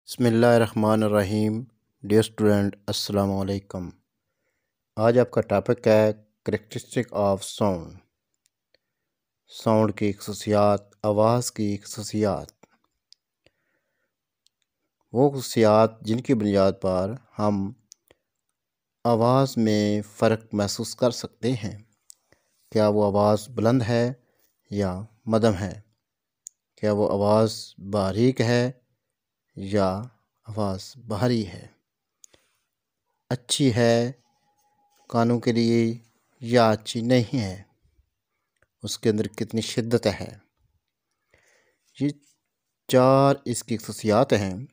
बिस्मिल्लाहिर्रहमानिर्रहीम। Dear student, अस्सलाम वालेकुम। आज आपका टॉपिक है करेक्टरिस्टिक ऑफ साउंड। साउंड की खसूसियात, आवाज़ की खसूसियात, वो खसूसियात जिनकी बुनियाद पर हम आवाज़ में फ़र्क महसूस कर सकते हैं। क्या वो आवाज़ बुलंद है या मध्यम है? क्या वो आवाज़ बारीक है या आवाज़ भारी है? अच्छी है कानों के लिए या अच्छी नहीं है? उसके अंदर कितनी शिद्दत है? ये चार इसकी खसूसियात हैं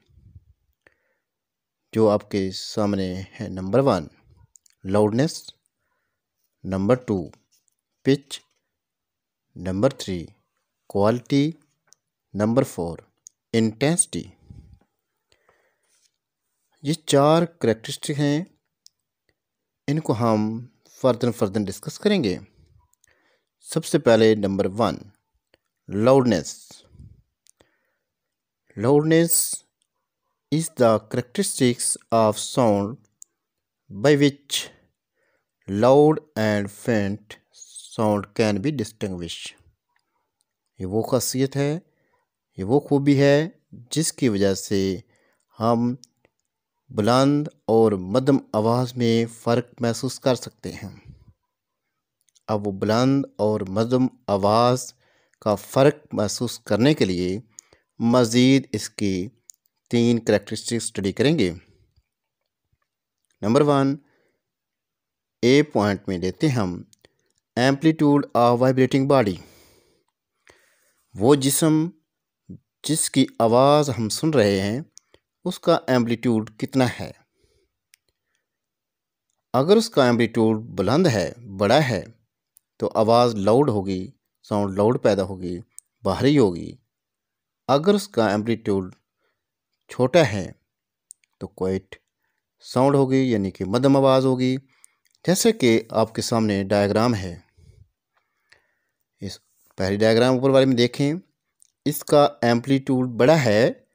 जो आपके सामने है। Number 1 loudness, number 2 pitch, number 3 quality, number 4 intensity. ये चार करेक्टरिस्टिक हैं, इनको हम फर्दर डिस्कस करेंगे। सबसे पहले number 1 loudness. Loudness is the characteristics of sound by which loud and faint sound can be distinguished। ये वो खासियत है, ये वो खूबी है जिसकी वजह से हम बुलंद और मध्यम आवाज़ में फ़र्क महसूस कर सकते हैं। अब वो बुलंद और मध्यम आवाज़ का फ़र्क महसूस करने के लिए मज़ीद इसकी 3 करेक्टरिस्टिक स्टडी करेंगे। नंबर 1 ए पॉइंट में लेते हैं हम एम्पलीट्यूड ऑफ वाइब्रेटिंग बॉडी। वो जिस्म जिसकी आवाज़ हम सुन रहे हैं उसका एम्पलीट्यूड कितना है। अगर उसका एम्पलीट्यूड बुलंद है, बड़ा है, तो आवाज़ लाउड होगी, साउंड लाउड पैदा होगी, भारी होगी। अगर उसका एम्पलीट्यूड छोटा है तो क्वाइट साउंड होगी, यानी कि मध्यम आवाज़ होगी। जैसे कि आपके सामने डायग्राम है, इस पहली डायग्राम ऊपर वाले में देखें, इसका एम्पलीट्यूड बड़ा है,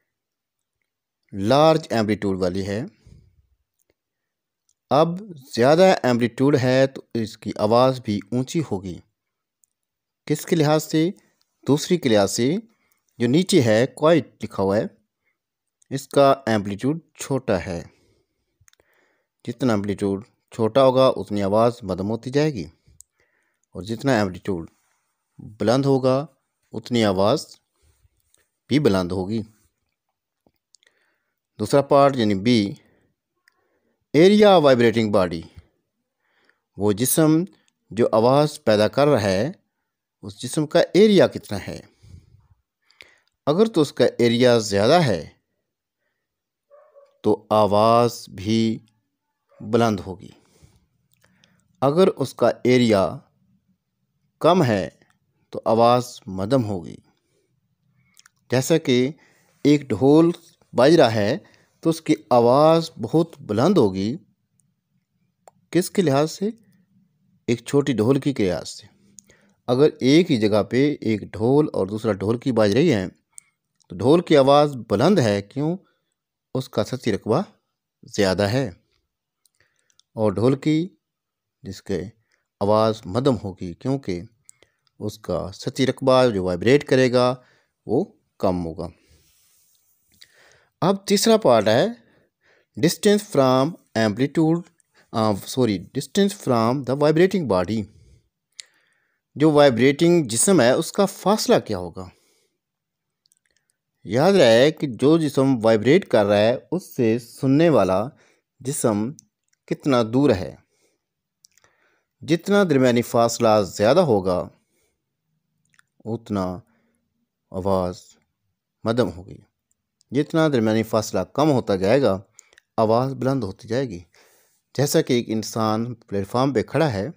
लार्ज एम्पलीट्यूड वाली है। अब ज़्यादा एम्पलीट्यूड है तो इसकी आवाज़ भी ऊंची होगी। किसके लिहाज से? दूसरी के लिहाज से। जो नीचे है क्वाइट लिखा हुआ है, इसका एम्पलीट्यूड छोटा है। जितना एम्पलीट्यूड छोटा होगा उतनी आवाज़ मध्यम होती जाएगी, और जितना एम्पलीट्यूड बुलंद होगा उतनी आवाज़ भी बुलंद होगी। दूसरा पार्ट यानी बी, एरिया वाइब्रेटिंग बॉडी। वो जिस्म जो आवाज़ पैदा कर रहा है उस जिस्म का एरिया कितना है। अगर तो उसका एरिया ज़्यादा है तो आवाज़ भी बुलंद होगी। अगर उसका एरिया कम है तो आवाज़ मध्यम होगी। जैसा कि एक ढोल बज रहा है तो उसकी आवाज़ बहुत बुलंद होगी। किसके लिहाज से? एक छोटी ढोलकी के लिहाज से। अगर एक ही जगह पे एक ढोल और दूसरा ढोलकी बज रही है तो ढोल की आवाज़ बुलंद है, क्यों? उसका सती रकबा ज़्यादा है, और ढोलकी जिसके आवाज़ मध्यम होगी क्योंकि उसका सती रकबा जो वाइब्रेट करेगा वो कम होगा। अब तीसरा पार्ट है distance from amplitude distance from the vibrating body. जो वाइब्रेटिंग जिस्म है उसका फासला क्या होगा। याद रहे कि जो जिस्म वाइब्रेट कर रहा है उससे सुनने वाला जिस्म कितना दूर है। जितना दरमियानी फासला ज़्यादा होगा उतना आवाज़ मध्यम होगी। जितना दरमियानी फासला कम होता जाएगा आवाज़ बुलंद होती जाएगी। जैसा कि एक इंसान प्लेटफार्म पे खड़ा है,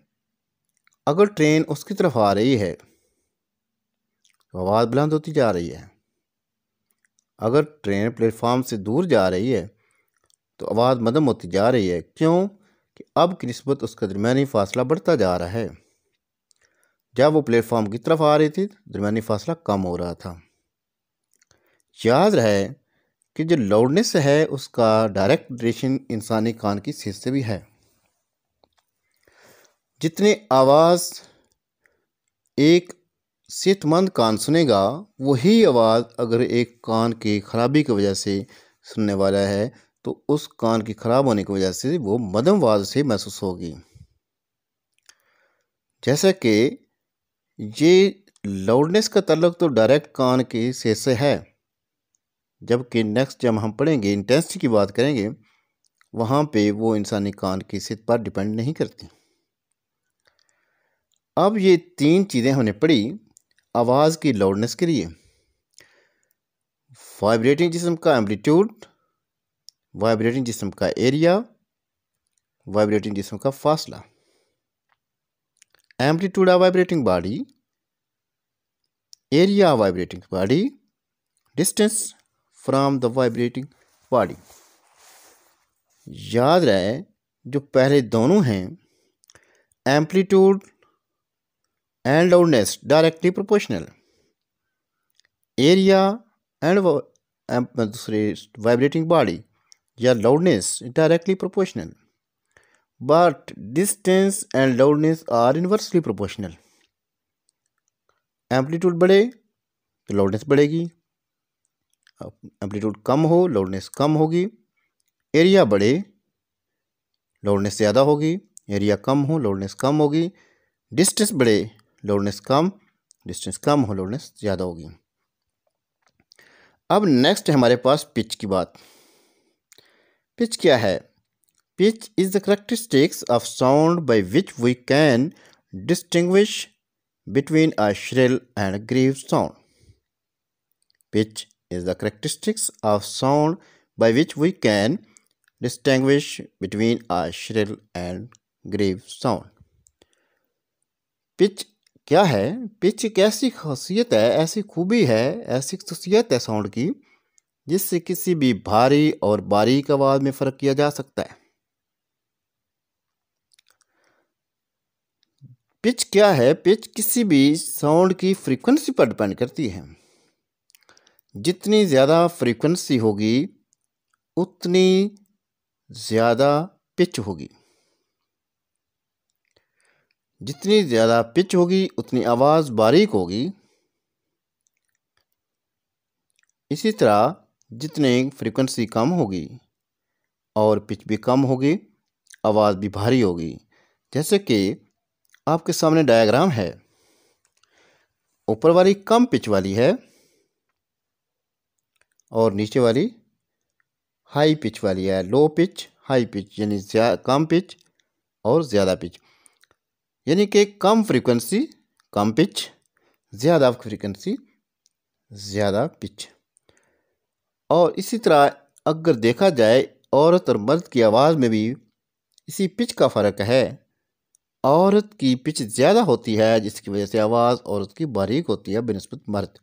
अगर ट्रेन उसकी तरफ आ रही है तो आवाज़ बुलंद होती जा रही है। अगर ट्रेन प्लेटफार्म से दूर जा रही है तो आवाज़ मध्यम होती जा रही है, क्यों? कि अब की निस्बत उसका दरमियानी फासला बढ़ता जा रहा है। जब वो प्लेटफार्म की तरफ आ रही थी दरमियानी फासला कम हो रहा था। याद रहे कि जो लाउडनेस है उसका डायरेक्ट रिलेशन इंसानी कान की सेहत से भी है। जितनी आवाज़ एक सेहतमंद कान सुनेगा, वही आवाज़ अगर एक कान की खराबी की वजह से सुनने वाला है तो उस कान की खराब होने की वजह से वो मध्यम आवाज़ से महसूस होगी। जैसा कि ये लाउडनेस का ताल्लुक तो डायरेक्ट कान की सेहत से है, जबकि नेक्स्ट जब हम पढ़ेंगे इंटेंसिटी की बात करेंगे, वहाँ पे वो इंसानी कान की सेहत पर डिपेंड नहीं करती। अब ये 3 चीज़ें हमने पढ़ी आवाज़ की लाउडनेस के लिए। वाइब्रेटिंग जिस्म का एम्पलीट्यूड, वाइब्रेटिंग जिस्म का एरिया, वाइब्रेटिंग जिस्म का फासला। Amplitude of vibrating body, area of vibrating body, distance from the vibrating body. याद रहे जो पहले दोनों हैं amplitude and loudness directly proportional, area and दूसरे वाइब्रेटिंग बॉडी या loudness directly proportional, but distance and loudness are inversely proportional. Amplitude बढ़े तो लाउडनेस बढ़ेगी, एम्पलीट्यूड कम हो लाउडनेस कम होगी, एरिया बढ़े लाउडनेस ज़्यादा होगी, एरिया कम हो लाउडनेस कम होगी, डिस्टेंस बढ़े लाउडनेस कम, डिस्टेंस कम हो लाउडनेस ज़्यादा होगी। अब नेक्स्ट है हमारे पास पिच की बात। पिच क्या है? Pitch is the characteristics of sound by which we can distinguish between a shrill and grave sound. Pitch is the characteristics of sound by which we can distinguish between a shrill and grave sound. Pitch क्या है? Pitch एक ऐसी खासियत है, ऐसी खूबी है, ऐसी खसूसियत है साउंड की जिससे किसी भी भारी और बारीक आवाज़ में फ़र्क किया जा सकता है। पिच क्या है? पिच किसी भी साउंड की फ्रीक्वेंसी पर डिपेंड करती है। जितनी ज़्यादा फ्रीक्वेंसी होगी उतनी ज़्यादा पिच होगी, जितनी ज़्यादा पिच होगी उतनी आवाज़ बारीक होगी। इसी तरह जितनी फ्रीक्वेंसी कम होगी और पिच भी कम होगी, आवाज़ भी भारी होगी। जैसे कि आपके सामने डायग्राम है, ऊपर वाली कम पिच वाली है और नीचे वाली हाई पिच वाली है। लो पिच हाई पिच यानी कम पिच और ज़्यादा पिच, यानी कि कम फ्रीक्वेंसी कम पिच, ज़्यादा फ्रीक्वेंसी ज़्यादा पिच। और इसी तरह अगर देखा जाए औरत और मर्द की आवाज़ में भी इसी पिच का फ़र्क है। औरत की पिच ज़्यादा होती है जिसकी वजह से आवाज़ औरत की बारीक होती है बनिस्बत मर्द।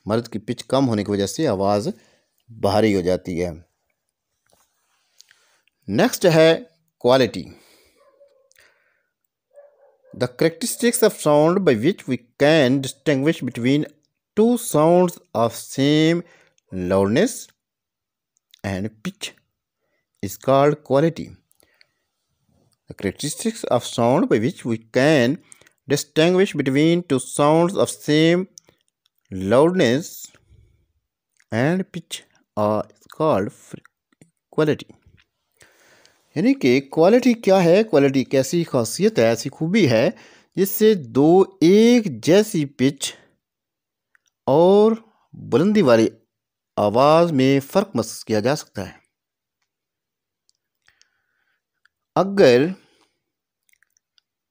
मर्द की पिच कम होने की वजह से आवाज़ भारी हो जाती है। नेक्स्ट है quality. The characteristics of sound by which we can distinguish between two sounds of same loudness and pitch is called quality. The characteristics of sound by which we can distinguish between two sounds of same loudness and pitch are called quality. यानी कि quality क्या है? Quality कैसी खासियत है, ऐसी खूबी है जिससे दो एक जैसी पिच और बुलंदी वाली आवाज़ में फ़र्क महसूस किया जा सकता है। अगर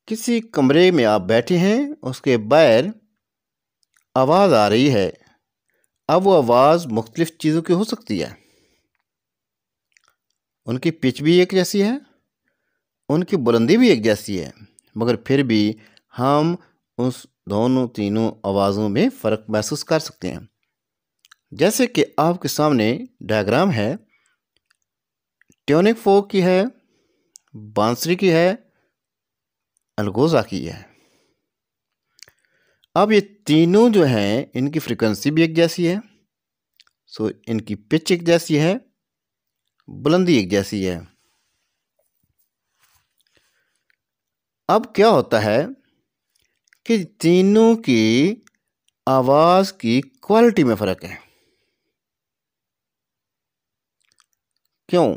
किसी कमरे में आप बैठे हैं, उसके बाहर आवाज़ आ रही है, अब वो आवाज़ मुख्तलिफ़ चीज़ों की हो सकती है। उनकी पिच भी एक जैसी है, उनकी बुलंदी भी एक जैसी है, मगर फिर भी हम उस दोनों तीनों आवाज़ों में फ़र्क महसूस कर सकते हैं। जैसे कि आपके सामने डायग्राम है, ट्यूनिक फोक की है, बांसुरी की है, अलगोज़ा की है। अब ये तीनों जो हैं इनकी फ्रीक्वेंसी भी एक जैसी है, सो इनकी पिच एक जैसी है, बुलंदी एक जैसी है। अब क्या होता है कि तीनों की आवाज की क्वालिटी में फर्क है। क्यों?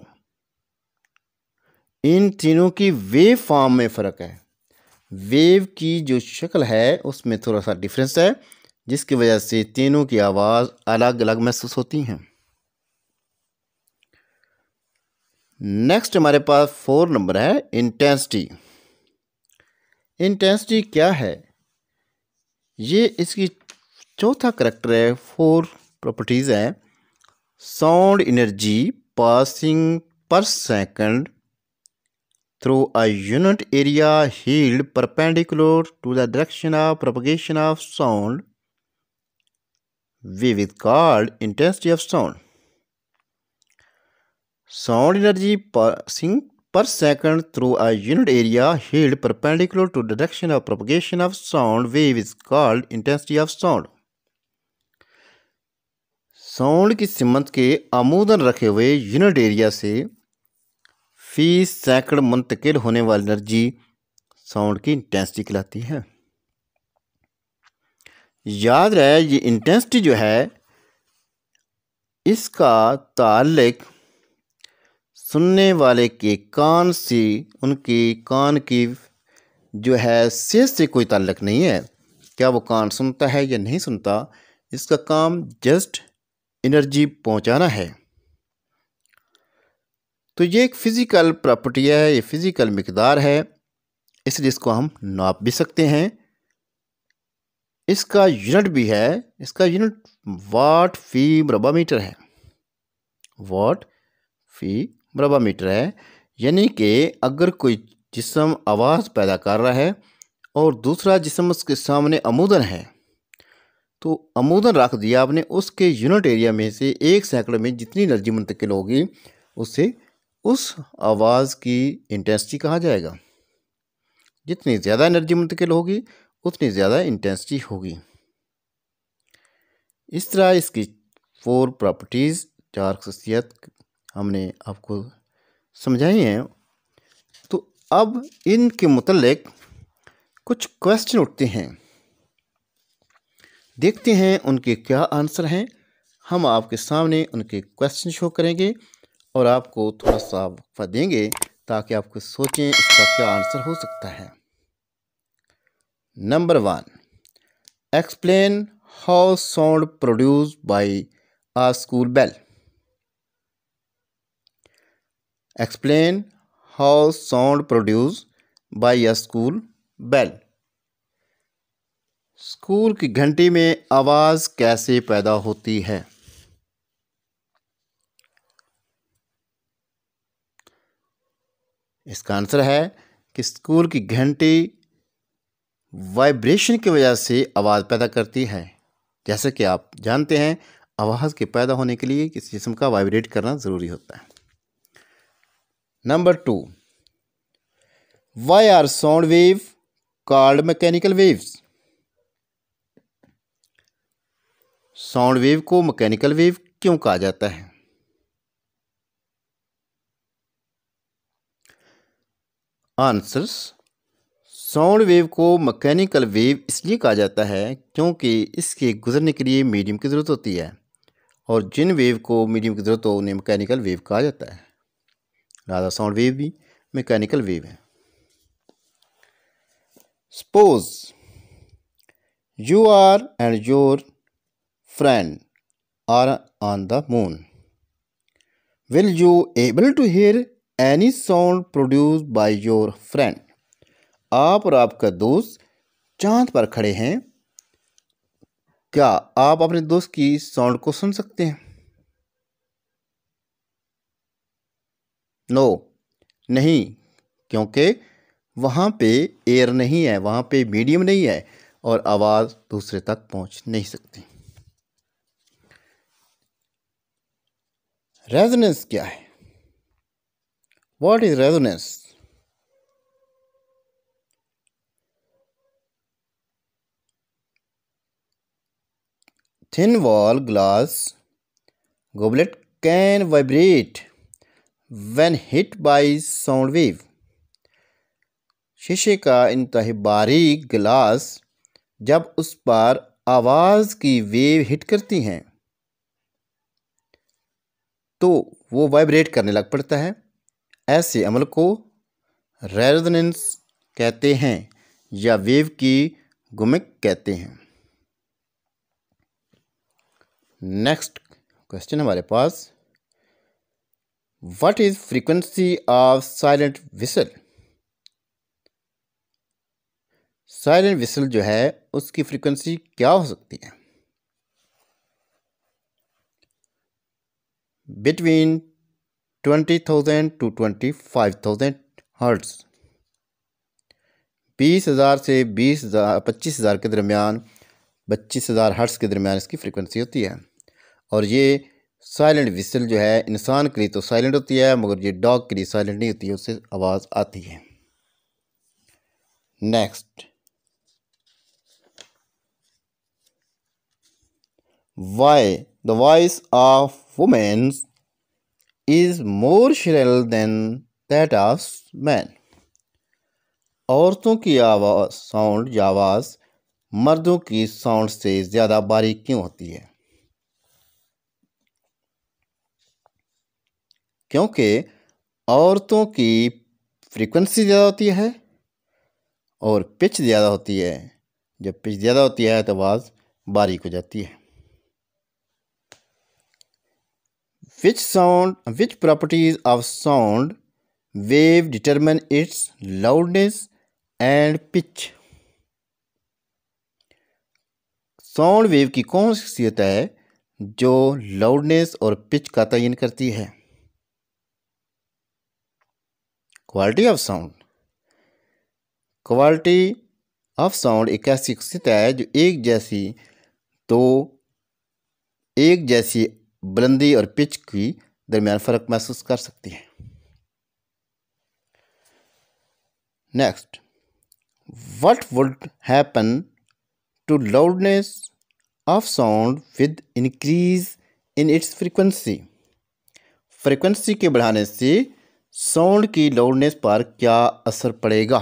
इन तीनों की वेव फॉर्म में फर्क है। वेव की जो शक्ल है उसमें थोड़ा सा डिफरेंस है, जिसकी वजह से तीनों की आवाज अलग अलग महसूस होती हैं। नेक्स्ट हमारे पास 4 नंबर है इंटेंसिटी। इंटेंसिटी क्या है? ये इसकी चौथा करैक्टर है। 4 प्रॉपर्टीज है। साउंड एनर्जी पासिंग पर second through a unit area held perpendicular to the direction of propagation of sound wave is called intensity of sound. Sound energy passing per second through a unit area held perpendicular to the direction of propagation of sound wave is called intensity of sound. Sound की सिमत के आमूदन रखे हुए unit area से फी सैकड़ मुंतकिल होने वाली energy sound की इंटेंसिटी कहलाती है। याद रहे ये इंटेंसिटी जो है इसका ताल्लुक सुनने वाले के कान से, उनके कान की जो है सेहत से कोई ताल्लुक नहीं है। क्या वो कान सुनता है या नहीं सुनता, इसका काम जस्ट एनर्जी पहुंचाना है। तो ये एक फिज़िकल प्रॉपर्टी है, ये फिज़िकल मिकदार है, इसलिए इसको हम नाप भी सकते हैं। इसका यूनिट भी है, इसका यूनिट वाट फी मरबा मीटर है। वाट फी मरबा मीटर है। यानी कि अगर कोई जिस्म आवाज़ पैदा कर रहा है और दूसरा जिस्म उसके सामने अमूदन है, तो अमूदन रख दिया आपने, उसके यूनिट एरिया में से 1 सेकंड में जितनी एनर्जी मुंतकिल होगी उससे उस आवाज़ की इंटेंसिटी कहा जाएगा। जितनी ज़्यादा एनर्जी मुंतकिल होगी उतनी ज़्यादा इंटेंसिटी होगी। इस तरह इसकी 4 प्रॉपर्टीज़, 4 खसूसियत हमने आपको समझाई हैं। तो अब इनके मुतल्लिक कुछ क्वेश्चन उठते हैं, देखते हैं उनके क्या आंसर हैं। हम आपके सामने उनके क्वेश्चन शो करेंगे और आपको थोड़ा सा वक्फा देंगे ताकि आपको सोचें इसका क्या आंसर हो सकता है। Number 1, explain how sound produced by a school bell. Explain how sound produced by a school bell. School की घंटी में आवाज़ कैसे पैदा होती है? इसका आंसर है कि स्कूल की घंटी वाइब्रेशन की वजह से आवाज़ पैदा करती है। जैसे कि आप जानते हैं आवाज़ के पैदा होने के लिए किसी जिस्म का वाइब्रेट करना ज़रूरी होता है। Number 2, why are sound wave called mechanical waves. Sound wave को मैकेनिकल वेव क्यों कहा जाता है? आंसर्स, साउंड वेव को मैकेनिकल वेव इसलिए कहा जाता है क्योंकि इसके गुजरने के लिए मीडियम की ज़रूरत होती है, और जिन वेव को मीडियम की ज़रूरत हो उन्हें मैकेनिकल वेव कहा जाता है। लिहाजा साउंड वेव भी मैकेनिकल वेव है। Suppose you are and your friend are on the moon, will you able to hear any sound produced by your friend. आप और आपका दोस्त चांद पर खड़े हैं, क्या आप अपने दोस्त की साउंड को सुन सकते हैं? नो, नहीं, क्योंकि वहाँ पे एयर नहीं है, वहाँ पे मीडियम नहीं है और आवाज़ दूसरे तक पहुँच नहीं सकती। रेजोनेंस क्या है? What is resonance? Thin wall glass Goblet can vibrate when hit by sound wave. शीशे का इंतहाई बारीक गिलास जब उस पर आवाज़ की वेव हिट करती हैं तो वो वाइब्रेट करने लग पड़ता है। ऐसे अमल को रेजोनेंस कहते हैं या वेव की गुमिक कहते हैं। नेक्स्ट क्वेश्चन हमारे पास, what is frequency of silent whistle? Silent whistle जो है उसकी फ्रीक्वेंसी क्या हो सकती है? Between 20,000 to 25,000 hertz. 20,000 से 25,000 के दरमियान, 25,000 हर्ट्ज के दरमियान इसकी फ्रीक्वेंसी होती है। और ये साइलेंट विसल जो है इंसान के लिए तो साइलेंट होती है, मगर ये डॉग के लिए साइलेंट नहीं होती है, उससे आवाज़ आती है। Next, why the voice of women is more shrill than that of man? औरतों की आवाज़ साउंड या आवाज़ मर्दों की साउंड से ज़्यादा बारीक क्यों होती है? क्योंकि औरतों की फ्रीक्वेंसी ज़्यादा होती है और पिच ज़्यादा होती है। जब पिच ज़्यादा होती है तो आवाज़ बारीक हो जाती है। Which properties of sound wave determine its loudness and pitch? Sound wave की कौन सी खासियत है जो लाउडनेस और पिच का तयन करती है? Quality of sound. Quality of sound एक ऐसी खासियत है जो एक जैसी बुलंदी और पिच की दरमियान फ़र्क महसूस कर सकती है। Next, what would happen to loudness of sound with increase in its frequency? Frequency के बढ़ाने से साउंड की लाउडनेस पर क्या असर पड़ेगा?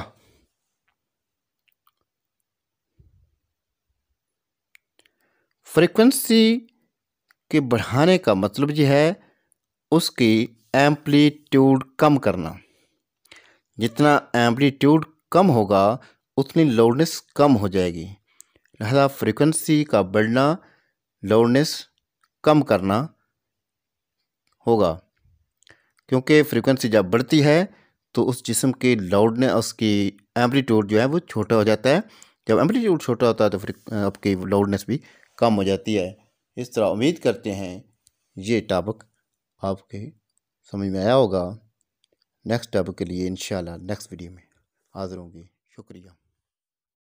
फ्रीक्वेंसी के बढ़ाने का मतलब यह है उसकी एम्पलीट्यूड कम करना। जितना एम्पलीट्यूड कम होगा उतनी लाउडनेस कम हो जाएगी। लिहाजा फ्रीक्वेंसी का बढ़ना लाउडनेस कम करना होगा, क्योंकि फ्रीक्वेंसी जब बढ़ती है तो उस जिस्म की लाउडनेस, उसकी एम्पलीट्यूड जो है वो छोटा हो जाता है। जब एम्पलीट्यूड छोटा होता है तो आपकी लाउडनेस भी कम हो जाती है। इस तरह उम्मीद करते हैं ये टॉपिक आपके समझ में आया होगा। नेक्स्ट टॉपिक के लिए इंशाल्लाह नेक्स्ट वीडियो में हाज़िर होंगे। शुक्रिया।